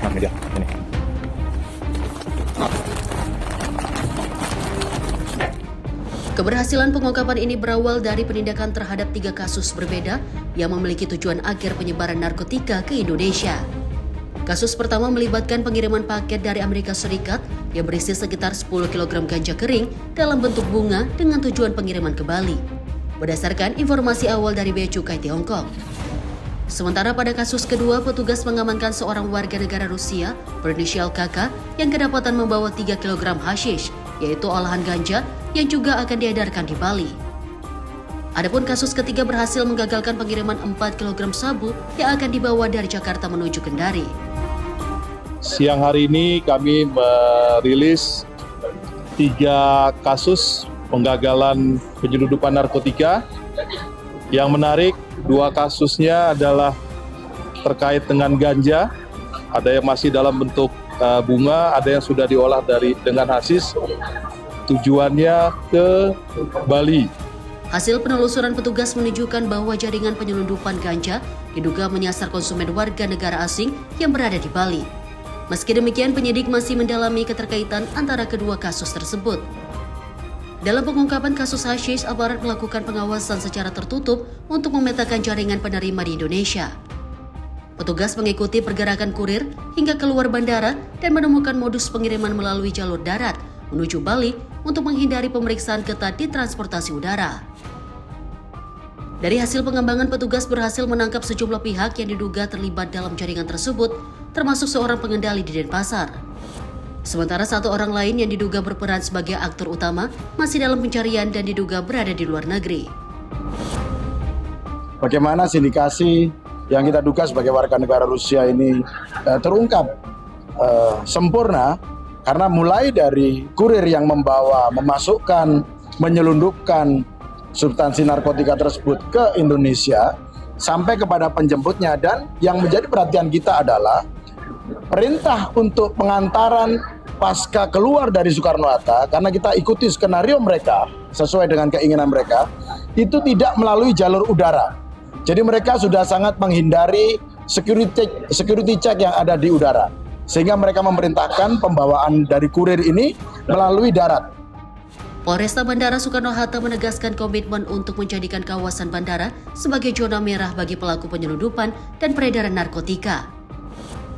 Nah, ini dia. Ini. Keberhasilan pengungkapan ini berawal dari penindakan terhadap 3 kasus berbeda yang memiliki tujuan akhir penyebaran narkotika ke Indonesia. Kasus pertama melibatkan pengiriman paket dari Amerika Serikat yang berisi sekitar 10 kg ganja kering dalam bentuk bunga dengan tujuan pengiriman ke Bali, berdasarkan informasi awal dari Bea Cukai Tiongkok. Sementara pada kasus kedua, petugas mengamankan seorang warga negara Rusia berinisial KK yang kedapatan membawa 3 kg hashish, yaitu olahan ganja yang juga akan diedarkan di Bali. Adapun kasus ketiga berhasil menggagalkan pengiriman 4 kg sabu yang akan dibawa dari Jakarta menuju Kendari. Siang hari ini kami merilis 3 kasus penggagalan penyelundupan narkotika. Yang menarik, 2 kasusnya adalah terkait dengan ganja, ada yang masih dalam bentuk bunga, ada yang sudah diolah dengan hasis, tujuannya ke Bali. Hasil penelusuran petugas menunjukkan bahwa jaringan penyelundupan ganja diduga menyasar konsumen warga negara asing yang berada di Bali. Meski demikian, penyidik masih mendalami keterkaitan antara kedua kasus tersebut. Dalam pengungkapan kasus hashish, aparat melakukan pengawasan secara tertutup untuk memetakan jaringan penerima di Indonesia. Petugas mengikuti pergerakan kurir hingga keluar bandara dan menemukan modus pengiriman melalui jalur darat menuju Bali untuk menghindari pemeriksaan ketat di transportasi udara. Dari hasil pengembangan, petugas berhasil menangkap sejumlah pihak yang diduga terlibat dalam jaringan tersebut, termasuk seorang pengendali di Denpasar. Sementara 1 orang lain yang diduga berperan sebagai aktor utama masih dalam pencarian dan diduga berada di luar negeri. Bagaimana sindikasi yang kita duga sebagai warga negara Rusia ini terungkap sempurna, karena mulai dari kurir yang membawa, memasukkan, menyelundupkan substansi narkotika tersebut ke Indonesia sampai kepada penjemputnya, dan yang menjadi perhatian kita adalah perintah untuk pengantaran pasca keluar dari Soekarno-Hatta, karena kita ikuti skenario mereka sesuai dengan keinginan mereka, itu tidak melalui jalur udara. Jadi mereka sudah sangat menghindari security check yang ada di udara, sehingga mereka memerintahkan pembawaan dari kurir ini melalui darat. Polresta Bandara Soekarno-Hatta menegaskan komitmen untuk menjadikan kawasan bandara sebagai zona merah bagi pelaku penyelundupan dan peredaran narkotika.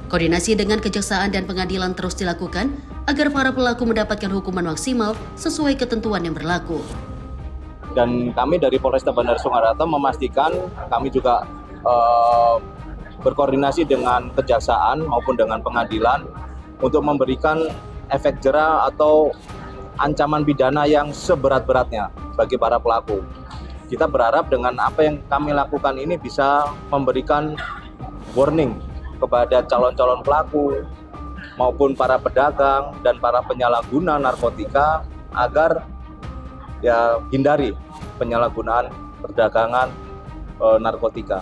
Koordinasi dengan kejaksaan dan pengadilan terus dilakukan agar para pelaku mendapatkan hukuman maksimal sesuai ketentuan yang berlaku. Dan kami dari Polresta Bandara Soekarno-Hatta memastikan kami juga berkoordinasi dengan kejaksaan maupun dengan pengadilan untuk memberikan efek jera atau ancaman pidana yang seberat-beratnya bagi para pelaku. Kita berharap dengan apa yang kami lakukan ini bisa memberikan warning kepada calon-calon pelaku maupun para pedagang dan para penyalahguna narkotika agar hindari penyalahgunaan perdagangan narkotika.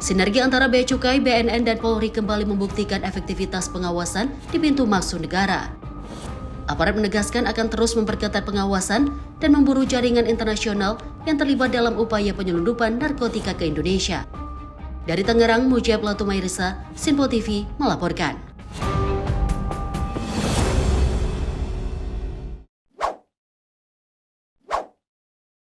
Sinergi antara Bea Cukai, BNN, dan Polri kembali membuktikan efektivitas pengawasan di pintu masuk negara. Aparat menegaskan akan terus memperketat pengawasan dan memburu jaringan internasional yang terlibat dalam upaya penyelundupan narkotika ke Indonesia. Dari Tangerang, Mujab Latumairisa, Sinpo TV melaporkan.